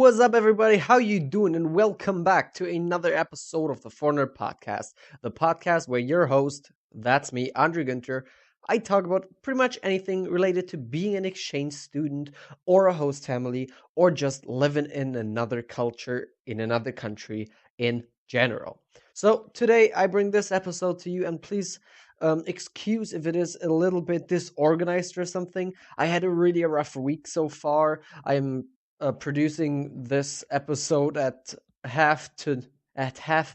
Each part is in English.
What's up, everybody? How you doing? And welcome back to another episode of the Foreigner Podcast, the podcast where your host, that's me, Andrew Günther, I talk about pretty much anything related to being an exchange student or a host family or just living in another culture in another country in general. So today I bring this episode to you, and please excuse if it is a little bit disorganized or something. I had a really rough week so far. I'm producing this episode at half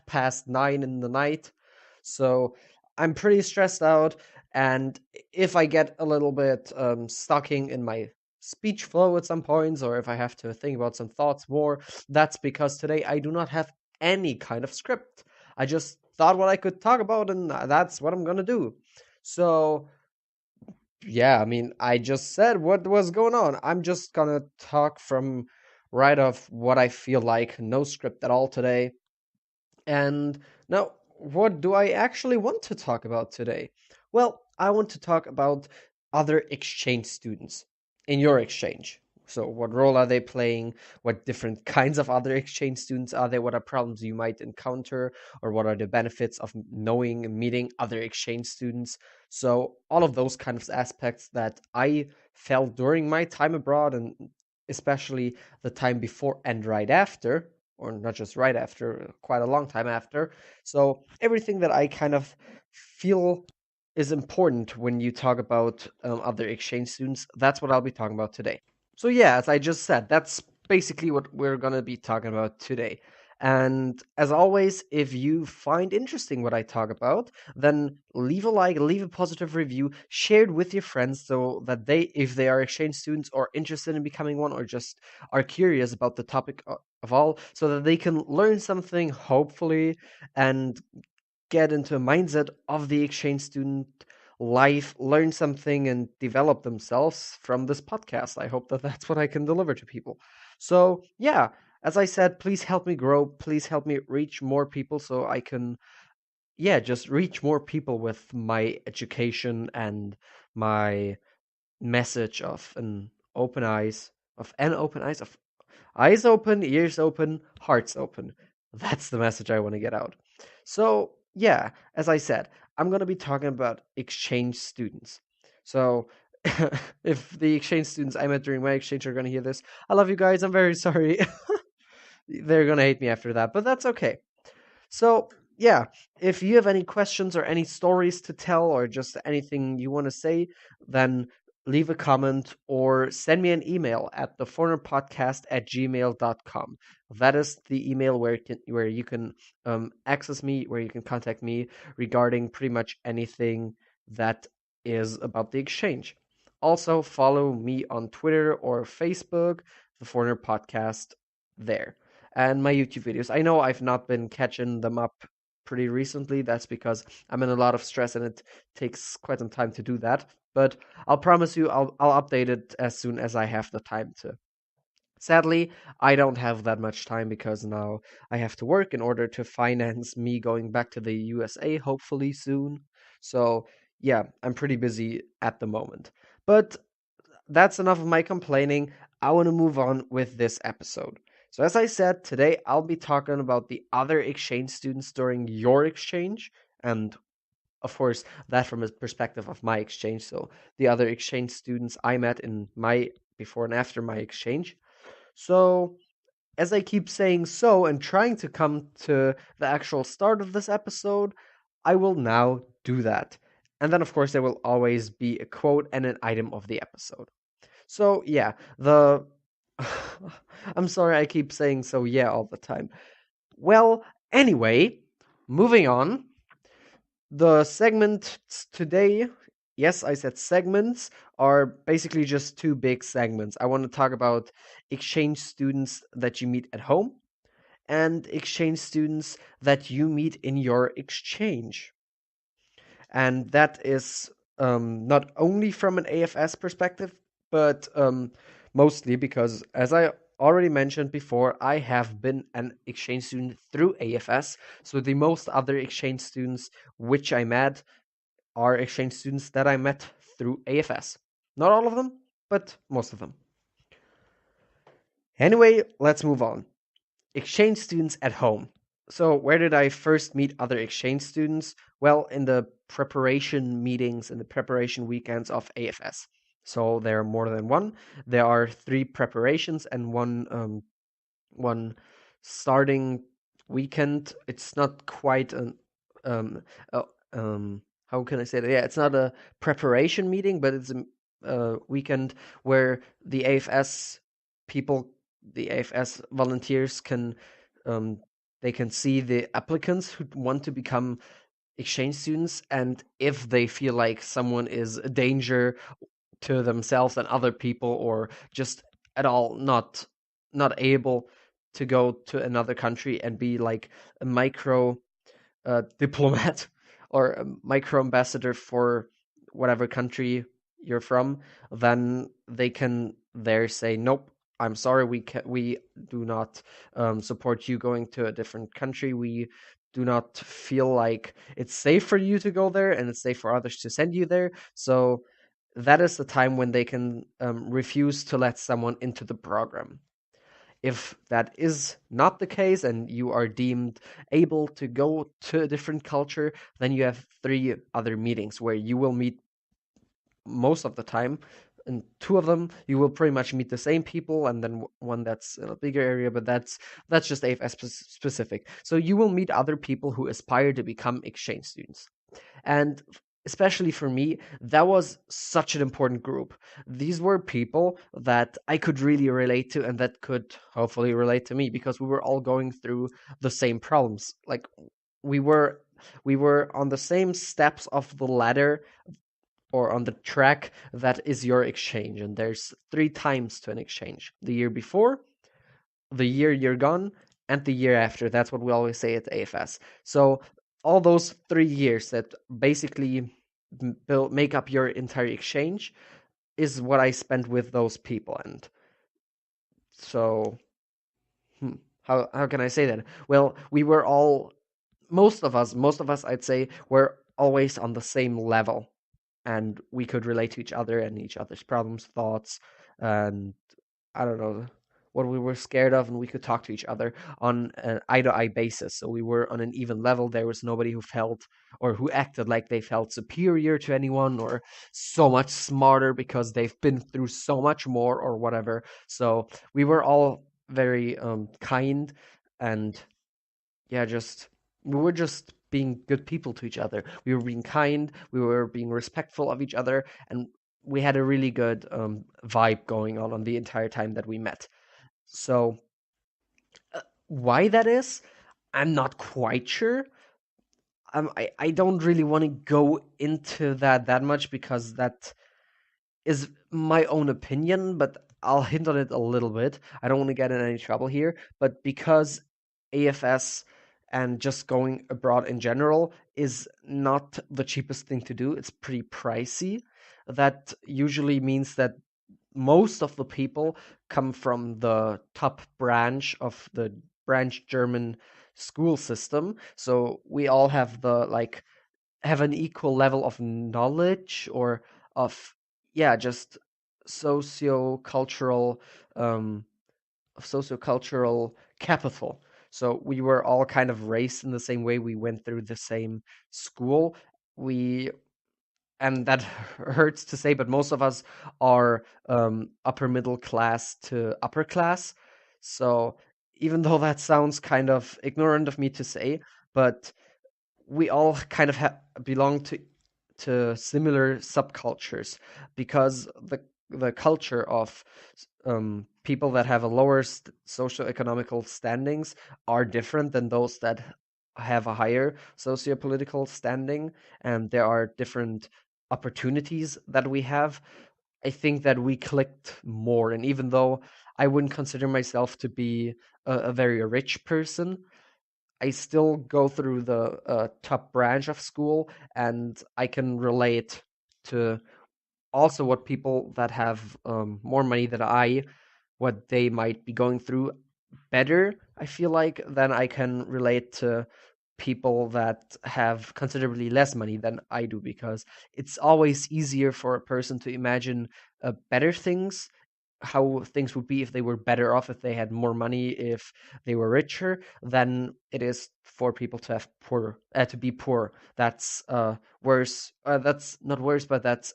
past 9 in the night, so I'm pretty stressed out. And if I get a little bit stucking in my speech flow at some points, or if I have to think about some thoughts more, that's because today I do not have any kind of script. I just thought what I could talk about, and that's what I'm gonna do. So yeah, I mean, I just said what was going on. I'm just gonna talk from right off what I feel like, no script at all today. And now, what do I actually want to talk about today? Well, I want to talk about other exchange students in your exchange. So, what role are they playing? What different kinds of other exchange students are there? What are problems you might encounter? Or what are the benefits of knowing and meeting other exchange students? So, all of those kind of aspects that I felt during my time abroad, and especially the time before and right after, or not just right after, quite a long time after. So everything that I kind of feel is important when you talk about other exchange students, that's what I'll be talking about today. So yeah, as I just said, that's basically what we're gonna be talking about today. And as always, if you find interesting what I talk about, then leave a like, leave a positive review, share it with your friends so that they, if they are exchange students or interested in becoming one or just are curious about the topic of all, so that they can learn something, hopefully, and get into a mindset of the exchange student life, learn something, and develop themselves from this podcast. I hope that that's what I can deliver to people. So, yeah, as I said, please help me grow. Please help me reach more people so I can, yeah, just reach more people with my education and my message of an open eyes, of eyes open, ears open, hearts open. That's the message I want to get out. So, yeah, as I said, I'm going to be talking about exchange students. So, if the exchange students I met during my exchange are going to hear this, I love you guys. I'm very sorry. They're going to hate me after that, but that's okay. So, yeah, if you have any questions or any stories to tell or just anything you want to say, then leave a comment or send me an email at theforeignerpodcast@gmail.com. That is the email where you can access me, where you can contact me regarding pretty much anything that is about the exchange. Also, follow me on Twitter or Facebook, the Foreigner Podcast there, and my YouTube videos. I know I've not been catching them up pretty recently. That's because I'm in a lot of stress and it takes quite some time to do that. But I'll promise you I'll update it as soon as I have the time to. Sadly, I don't have that much time because now I have to work in order to finance me going back to the USA hopefully soon. So, yeah, I'm pretty busy at the moment. But that's enough of my complaining. I want to move on with this episode. So, as I said, today I'll be talking about the other exchange students during your exchange, and of course, that from a perspective of my exchange. So, the other exchange students I met in my before and after my exchange. So, as I keep saying so and trying to come to the actual start of this episode, I will now do that. And then, of course, there will always be a quote and an item of the episode. So yeah, the I'm sorry I keep saying so yeah all the time. Well, anyway, moving on. The segment today, yes, I said segments, are basically just two big segments. I want to talk about exchange students that you meet at home and exchange students that you meet in your exchange. And that is not only from an AFS perspective, but mostly because, as I already mentioned before, I have been an exchange student through AFS. So the most other exchange students which I met are exchange students that I met through AFS. Not all of them, but most of them. Anyway, let's move on. Exchange students at home. So, where did I first meet other exchange students? Well, in the preparation meetings and the preparation weekends of AFS. So, there are more than one. There are three preparations and one starting weekend. It's not quite an um uh, how can I say that? Yeah, it's not a preparation meeting, but it's a weekend where the AFS people, the AFS volunteers can um they can see the applicants who want to become exchange students, and if they feel like someone is a danger to themselves and other people, or just at all not able to go to another country and be like a micro diplomat or a micro ambassador for whatever country you're from, then they can there say, nope, I'm sorry, we do not support you going to a different country. We do not feel like it's safe for you to go there, and it's safe for others to send you there. So that is the time when they can refuse to let someone into the program. If that is not the case and you are deemed able to go to a different culture, then you have three other meetings where you will meet most of the time. And two of them, you will pretty much meet the same people, and then one that's in a bigger area, but that's just AFS specific. So you will meet other people who aspire to become exchange students. And especially for me, that was such an important group. These were people that I could really relate to and that could hopefully relate to me, because we were all going through the same problems. Like we were we were on the same steps of the ladder, or on the track that is your exchange, and there's three times to an exchange: the year before, the year you're gone, and the year after. That's what we always say at AFS. So all those 3 years that basically make up your entire exchange is what I spent with those people. And so, how can I say that? Well, we were all, most of us, I'd say, were always on the same level, and we could relate to each other and each other's problems, thoughts, and I don't know what we were scared of, and we could talk to each other on an eye to eye basis. So we were on an even level. There was nobody who felt or who acted like they felt superior to anyone or so much smarter because they've been through so much more or whatever. So we were all very kind, and yeah, just we were just being good people to each other. We were being kind, we were being respectful of each other, and we had a really good vibe going on the entire time that we met. So why that is, I'm not quite sure. I don't really want to go into that much, because that is my own opinion, but I'll hint on it a little bit. I don't want to get in any trouble here, but because AFS and just going abroad in general is not the cheapest thing to do, it's pretty pricey. That usually means that most of the people come from the top branch of the branch German school system. So we all have have an equal level of knowledge, or of, yeah, just socio-cultural um sociocultural capital. So we were all kind of raised in the same way. We went through the same school. We And that hurts to say, but most of us are upper middle class to upper class. So even though that sounds kind of ignorant of me to say, but we all kind of belong to similar subcultures, because the culture of people that have a lower socioeconomical standings are different than those that have a higher sociopolitical standing, and there are different opportunities that we have. I think that we clicked more, and even though I wouldn't consider myself to be a very rich person, I still go through the top branch of school, and I can relate to also what people that have more money than I, what they might be going through better, I feel like, than I can relate to people that have considerably less money than I do, because it's always easier for a person to imagine better things how things would be if they were better off, if they had more money, if they were richer, than it is for people to have to be poor. That's worse. That's not worse, but that's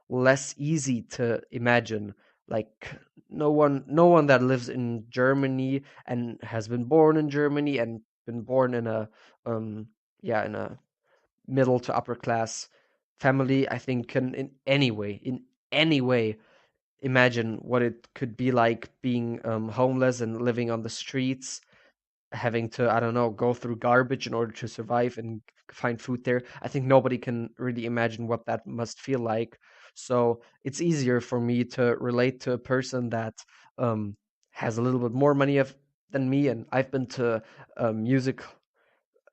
less easy to imagine. Like no one that lives in Germany and has been born in Germany and been born in a um in a middle to upper class family, I think, can in any way imagine what it could be like being homeless and living on the streets, having to, I don't know, go through garbage in order to survive and find food there. I think nobody can really imagine what that must feel like. So it's easier for me to relate to a person that um, has a little bit more money than me, and I've been to a music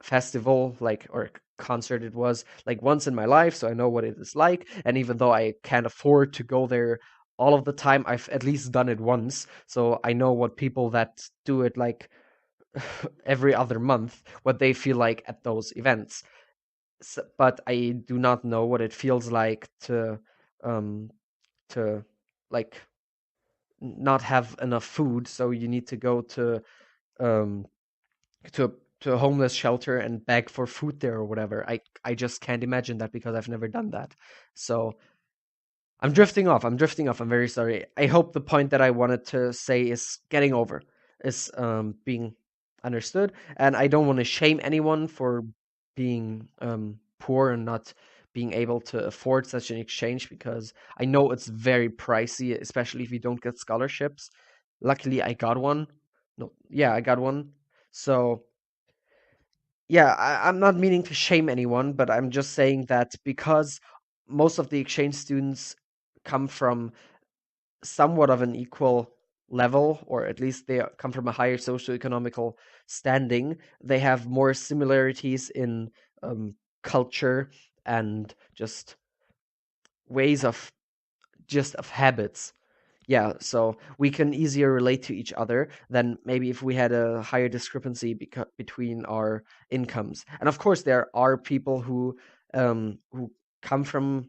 festival, like, or concert, it was like once in my life, so I know what it is like. And even though I can't afford to go there all of the time, I've at least done it once, so I know what people that do it like every other month, what they feel like at those events. But I do not know what it feels like um to like not have enough food, so you need to go um to to a homeless shelter and beg for food there or whatever. I just can't imagine that because I've never done that. So I'm drifting off. I'm drifting off. I'm very sorry. I hope the point that I wanted to say is getting over, is being understood, and I don't want to shame anyone for being poor and not being able to afford such an exchange, because I know it's very pricey, especially if you don't get scholarships. Luckily, I got one. No, yeah, I got one. So yeah, I'm not meaning to shame anyone, but I'm just saying that because most of the exchange students come from somewhat of an equal level, or at least they come from a higher socioeconomical standing, they have more similarities in culture and just ways of of habits. Yeah, so we can easier relate to each other than maybe if we had a higher discrepancy between our incomes. And of course, there are people who come from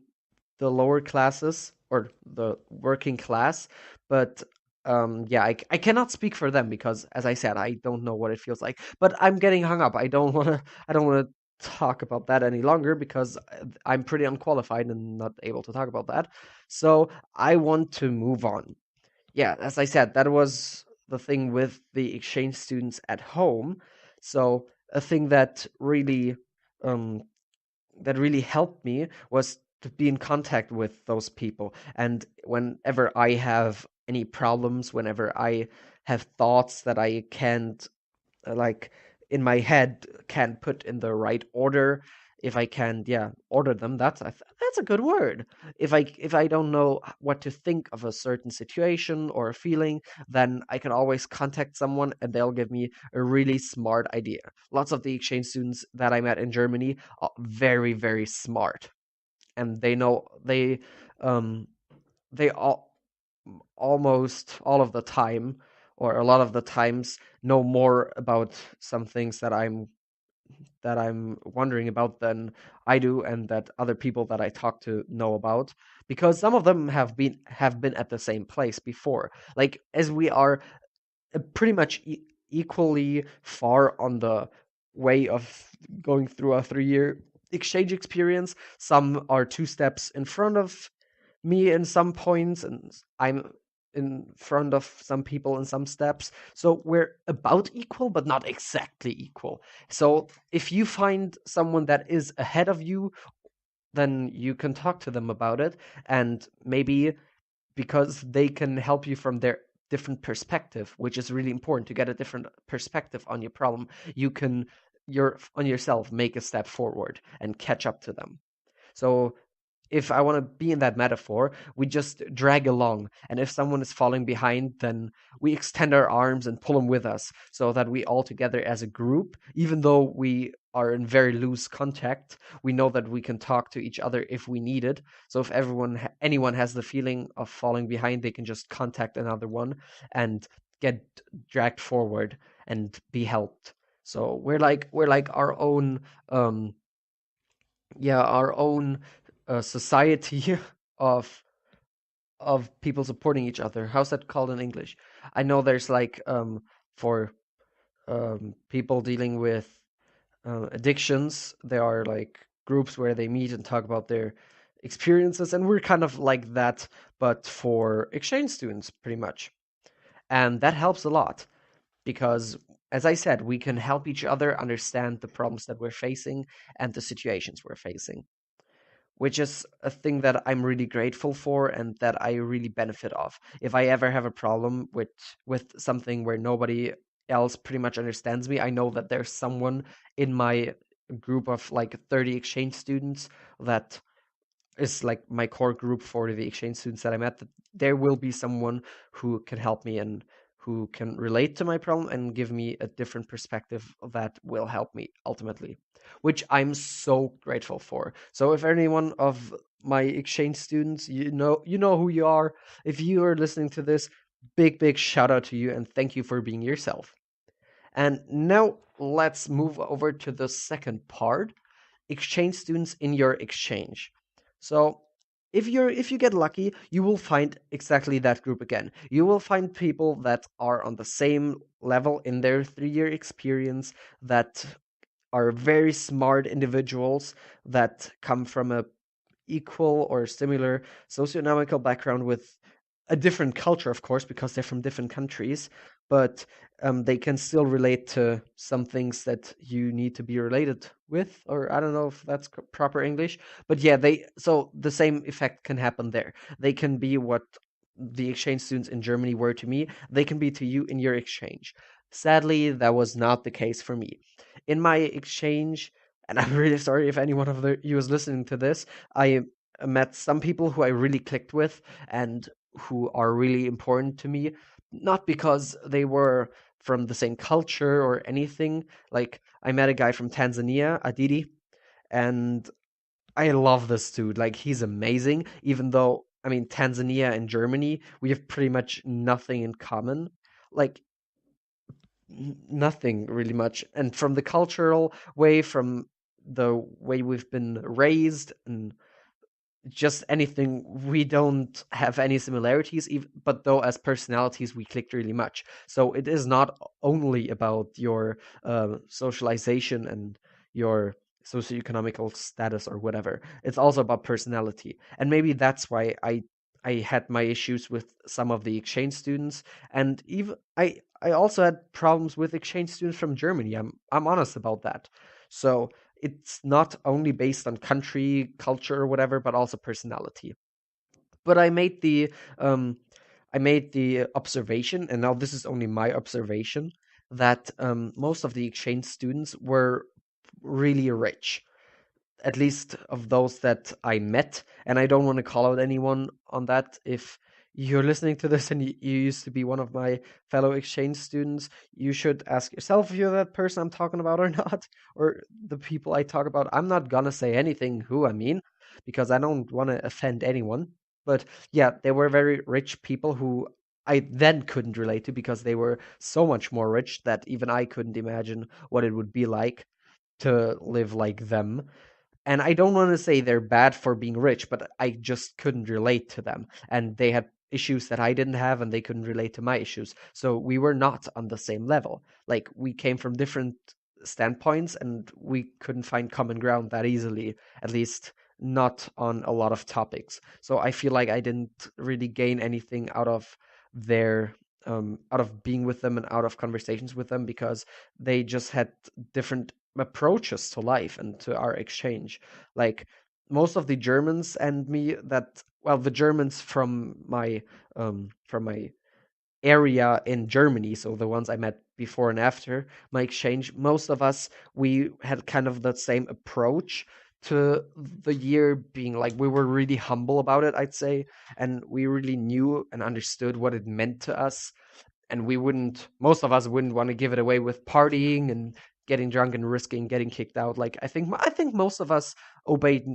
the lower classes or the working class, but yeah, I cannot speak for them because, as I said, I don't know what it feels like. But I'm getting hung up. I don't want to talk about that any longer because I'm pretty unqualified and not able to talk about that. So I want to move on. Yeah, as I said, that was the thing with the exchange students at home. So a thing um that really helped me was to be in contact with those people. And whenever I have any problems, whenever I have thoughts that I can't like in my head can put in the right order, if I can, yeah, order them, that's a good word. If I don't know what to think of a certain situation or a feeling, then I can always contact someone and they'll give me a really smart idea. Lots of the exchange students that I met in Germany are very, very smart, and um they almost all of the time, or a lot of the times, know more about some things that I'm wondering about than I do, and that other people that I talk to know about, because some of them have been at the same place before. Like, as we are pretty much equally far on the way of going through a 3 year exchange experience. Some are two steps in front of me in some points, and I'm in front of some people in some steps. So we're about equal, but not exactly equal. So if you find someone that is ahead of you, then you can talk to them about it, and maybe because they can help you from their different perspective, which is really important to get a different perspective on your problem. You can on yourself make a step forward and catch up to them. So if I want to be in that metaphor, we just drag along. And if someone is falling behind, then we extend our arms and pull them with us so that we all together as a group, even though we are in very loose contact, we know that we can talk to each other if we need it. So if anyone has the feeling of falling behind, they can just contact another one and get dragged forward and be helped. So we're like our own our own society of of people supporting each other. How's that called in English? I know there's like for people dealing with addictions, there are like groups where they meet and talk about their experiences, and we're kind of like that, but for exchange students, pretty much. And that helps a lot because, as I said, we can help each other understand the problems that we're facing and the situations we're facing, which is a thing that I'm really grateful for and that I really benefit of. If I ever have a problem with something where nobody else pretty much understands me, I know that there's someone in my group of like 30 exchange students that is like my core group for the exchange students that I met, that there will be someone who can help me and who can relate to my problem and give me a different perspective that will help me ultimately, which I'm so grateful for. So if anyone of my exchange students, you know who you are. If you are listening to this, big shout out to you and thank you for being yourself. And now let's move over to the second part, exchange students in your exchange. So if you get lucky, you will find exactly that group again. You will find people that are on the same level in their 3-year experience, that are very smart individuals that come from a equal or similar socioeconomical background with a different culture, of course, because they're from different countries, but they can still relate to some things that you need to be related with, or I don't know if that's proper English, but yeah, so the same effect can happen there. They can be what the exchange students in Germany were to me, they can be to you in your exchange. Sadly, that was not the case for me. In my exchange, and I'm really sorry if anyone of you is listening to this, I met some people who I really clicked with and who are really important to me, not because they were from the same culture or anything. Like, I met a guy from Tanzania, Adidi, and I love this dude. Like, he's amazing, even though, I mean, Tanzania and Germany, we have pretty much nothing in common. Like, nothing really much. And from the cultural way, from the way we've been raised, and just anything, we don't have any similarities, but though as personalities we clicked really much. So it is not only about your socialization and your socioeconomical status or whatever, it's also about personality. And maybe that's why I had my issues with some of the exchange students, and even I also had problems with exchange students from Germany. I'm honest about that. So it's not only based on country, culture, or whatever, but also personality. But um, I made the observation, and now this is only my observation, that most of the exchange students were really rich, at least of those that I met. And I don't want to call out anyone on that. If you're listening to this and you used to be one of my fellow exchange students, you should ask yourself if you're that person I'm talking about or not, or the people I talk about. I'm not gonna say anything who I mean, because I don't want to offend anyone. But yeah, they were very rich people who I then couldn't relate to because they were so much more rich that even I couldn't imagine what it would be like to live like them. And I don't want to say they're bad for being rich, but I just couldn't relate to them. And they had issues that I didn't have, and they couldn't relate to my issues. So we were not on the same level. Like, we came from different standpoints, and we couldn't find common ground that easily, at least not on a lot of topics. So I feel like I didn't really gain anything their out of being with them and out of conversations with them, because they just had different approaches to life and to our exchange. Like, most of the Germans and me that well, the Germans from my area in Germany, so the ones I met before and after my exchange, most of us, we had kind of the same approach to the year, being like, we were really humble about it, I'd say, and we really knew and understood what it meant to us, and most of us wouldn't want to give it away with partying and getting drunk and risking getting kicked out. Like, I think most of us obeyed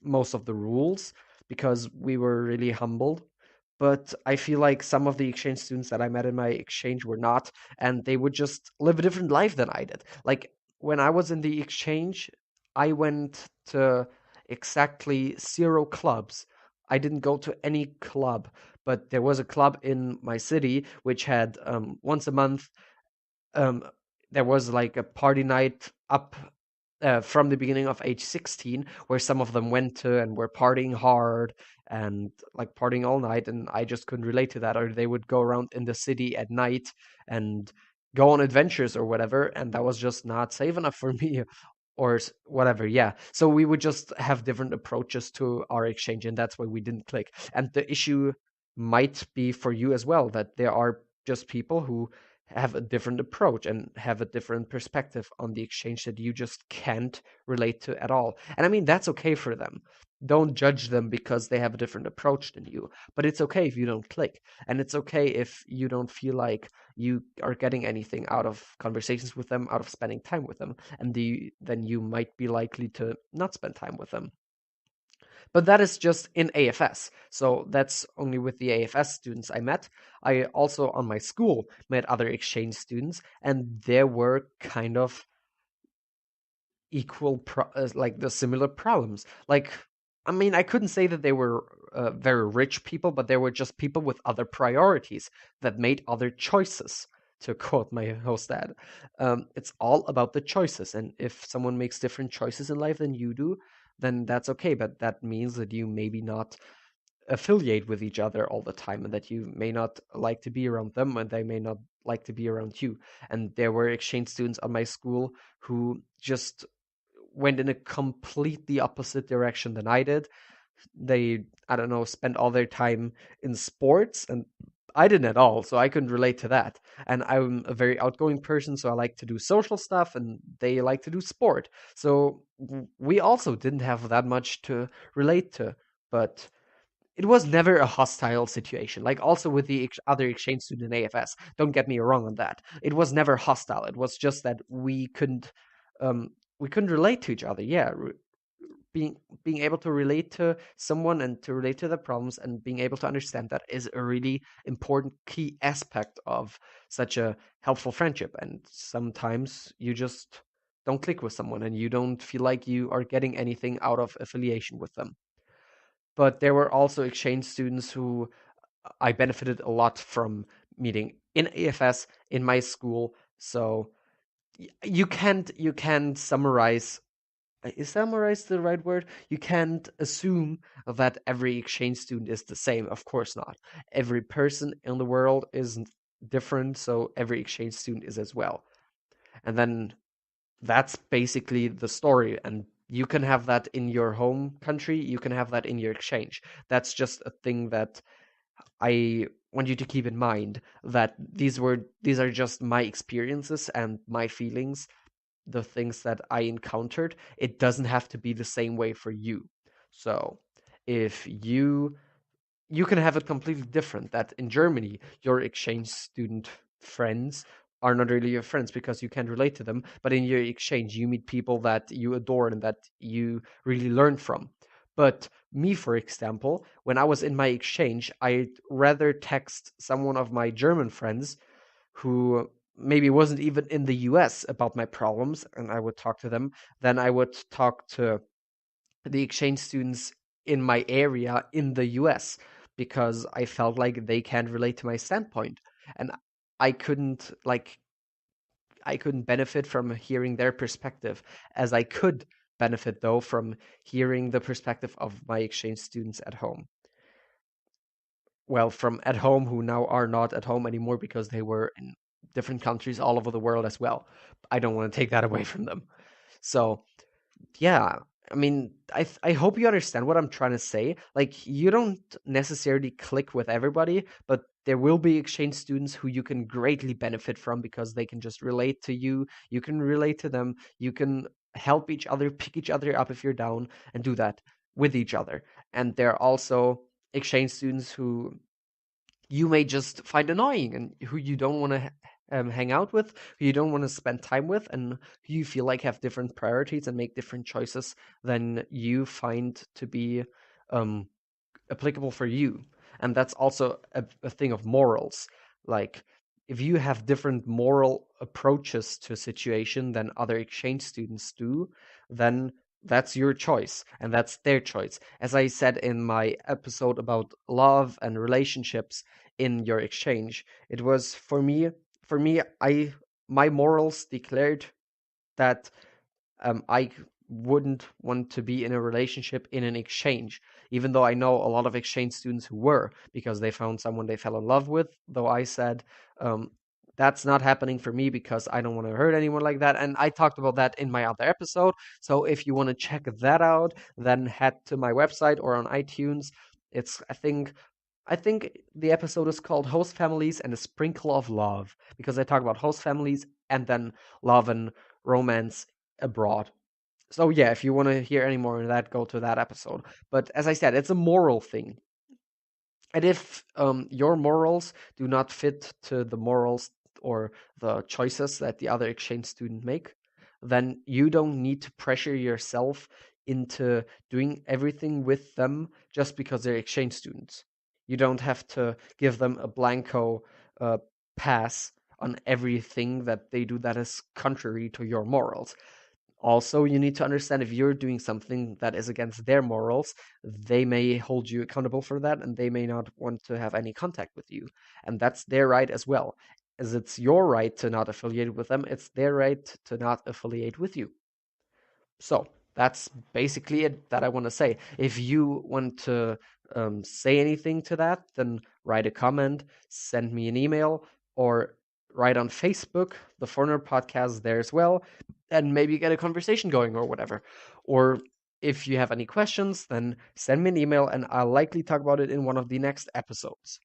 most of the rules because we were really humbled. But I feel like some of the exchange students that I met in my exchange were not, and they would just live a different life than I did. Like, when I was in the exchange, I went to exactly 0 clubs. I didn't go to any club, but there was a club in my city which had once a month um, there was like a party night up from the beginning of age 16 where some of them went to and were partying hard and like partying all night, and I just couldn't relate to that. Or they would go around in the city at night and go on adventures or whatever, and that was just not safe enough for me or whatever. Yeah, so we would just have different approaches to our exchange, and that's why we didn't click. And the issue might be for you as well, that there are just people who have a different approach and have a different perspective on the exchange that you just can't relate to at all. And I mean, that's okay for them. Don't judge them because they have a different approach than you. But it's okay if you don't click. And it's okay if you don't feel like you are getting anything out of conversations with them, out of spending time with them. And then you might be likely to not spend time with them. But that is just in AFS. So that's only with the AFS students I met. I also, on my school, met other exchange students, and there were kind of like the similar problems. Like, I mean, I couldn't say that they were very rich people, but they were just people with other priorities that made other choices. To quote my host dad, it's all about the choices. And if someone makes different choices in life than you do, then that's okay. But that means that you maybe not affiliate with each other all the time, and that you may not like to be around them, and they may not like to be around you. And there were exchange students on my school who just went in a completely opposite direction than I did. They, I don't know, spent all their time in sports, and I didn't at all, so I couldn't relate to that. And I'm a very outgoing person, so I like to do social stuff, and they like to do sport. So we also didn't have that much to relate to, but it was never a hostile situation. Like also with the other exchange student in AFS. Don't get me wrong on that. It was never hostile. It was just that we couldn't relate to each other. Yeah, being being able to relate to someone and to relate to their problems and being able to understand that is a really important key aspect of such a helpful friendship. And sometimes you just don't click with someone and you don't feel like you are getting anything out of affiliation with them. But there were also exchange students who I benefited a lot from meeting in AFS in my school. So you can't summarize, is summarize the right word? You can't assume that every exchange student is the same. Of course not. Every person in the world is different, so every exchange student is as well. And then that's basically the story. And you can have that in your home country, you can have that in your exchange. That's just a thing that I want you to keep in mind, that these are just my experiences and my feelings, the things that I encountered. It doesn't have to be the same way for you. So if you can have it completely different, that in Germany your exchange student friends are not really your friends because you can't relate to them, but in your exchange you meet people that you adore and that you really learn from. But me, for example, when I was in my exchange, I'd rather text someone of my German friends who maybe wasn't even in the US about my problems, and I would talk to them, than I would talk to the exchange students in my area in the US, because I felt like they can't relate to my standpoint. And I couldn't like I couldn't benefit from hearing their perspective as I could benefit though from hearing the perspective of my exchange students at home. Well, from at home who now are not at home anymore because they were in different countries all over the world as well. I don't want to take that away from them. So yeah, I mean, I hope you understand what I'm trying to say. Like, you don't necessarily click with everybody, but there will be exchange students who you can greatly benefit from because they can just relate to you. You can relate to them. You can help each other, pick each other up if you're down, and do that with each other. And there are also exchange students who you may just find annoying and who you don't want to hang out with, who you don't want to spend time with, and who you feel like have different priorities and make different choices than you find to be um, applicable for you. And that's also a thing of morals. Like, if you have different moral approaches to a situation than other exchange students do, then that's your choice and that's their choice. As I said in my episode about love and relationships in your exchange, it was for me, I my morals declared that I wouldn't want to be in a relationship in an exchange, even though I know a lot of exchange students who were, because they found someone they fell in love with. Though I said, that's not happening for me because I don't want to hurt anyone like that. And I talked about that in my other episode. So if you want to check that out, then head to my website or on iTunes. It's, I think the episode is called Host Families and a Sprinkle of Love, because I talk about host families and then love and romance abroad. So yeah, if you want to hear any more of that, go to that episode. But as I said, it's a moral thing. And if your morals do not fit to the morals or the choices that the other exchange student make, then you don't need to pressure yourself into doing everything with them just because they're exchange students. You don't have to give them a blanco uh, pass on everything that they do that is contrary to your morals. Also, you need to understand if you're doing something that is against their morals, they may hold you accountable for that and they may not want to have any contact with you. And that's their right as well. As it's your right to not affiliate with them, it's their right to not affiliate with you. So that's basically it that I want to say. If you want to say anything to that, then write a comment, send me an email, or write on Facebook, the Foreigner Podcast there as well, and maybe get a conversation going or whatever. Or if you have any questions, then send me an email and I'll likely talk about it in one of the next episodes.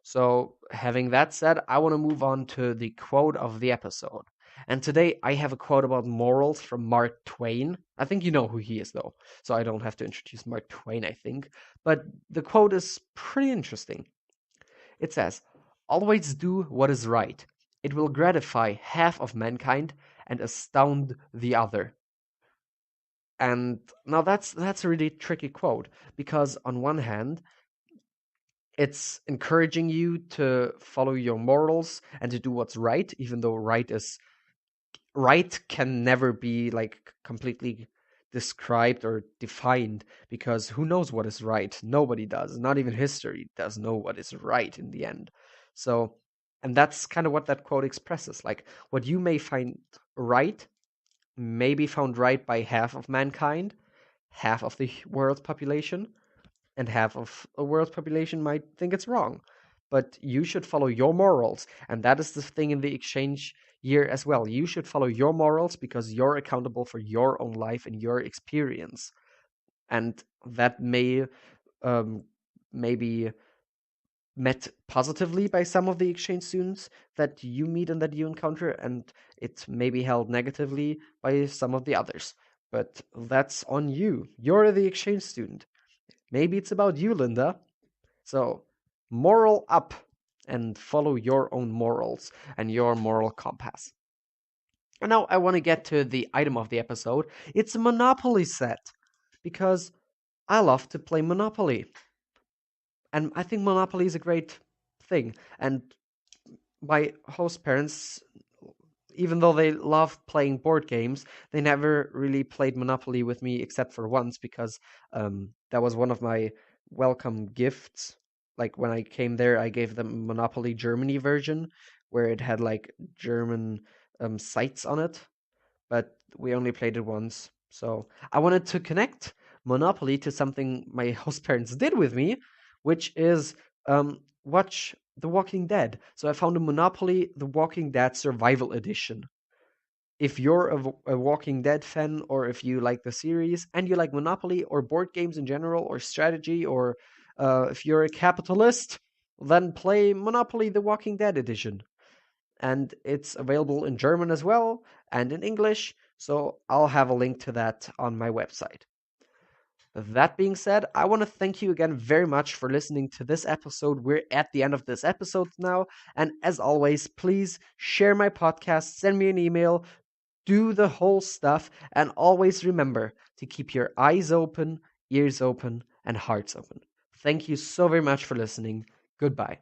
So, having that said, I want to move on to the quote of the episode. And today I have a quote about morals from Mark Twain. I think you know who he is, though, so I don't have to introduce Mark Twain, I think. But the quote is pretty interesting. It says, "Always do what is right. It will gratify half of mankind and astound the other." And now that's a really tricky quote, because on one hand, it's encouraging you to follow your morals and to do what's right, even though right can never be like completely described or defined, because who knows what is right? Nobody does. Not even history does know what is right in the end. So, and that's kind of what that quote expresses. Like, what you may find right may be found right by half of mankind, half of the world's population, and half of a world's population might think it's wrong. But you should follow your morals, and that is the thing in the exchange year as well. You should follow your morals because you're accountable for your own life and your experience, and that um, may be met positively by some of the exchange students that you meet and that you encounter, and it may be held negatively by some of the others. But that's on you. You're the exchange student. Maybe it's about you, Linda. So, moral up and follow your own morals and your moral compass. And now I want to get to the item of the episode. It's a Monopoly set, because I love to play Monopoly. And I think Monopoly is a great thing. And my host parents, even though they love playing board games, they never really played Monopoly with me except for once, because that was one of my welcome gifts. Like when I came there, I gave them Monopoly Germany version, where it had like German sites on it, but we only played it once. So I wanted to connect Monopoly to something my host parents did with me, which is watch The Walking Dead. So I found a Monopoly The Walking Dead Survival Edition. If you're a Walking Dead fan, or if you like the series and you like Monopoly or board games in general or strategy, or if you're a capitalist, then play Monopoly The Walking Dead Edition. And it's available in German as well and in English, so I'll have a link to that on my website. That being said, I want to thank you again very much for listening to this episode. We're at the end of this episode now, and as always, please share my podcast, send me an email, do the whole stuff, and always remember to keep your eyes open, ears open, and hearts open. Thank you so very much for listening. Goodbye.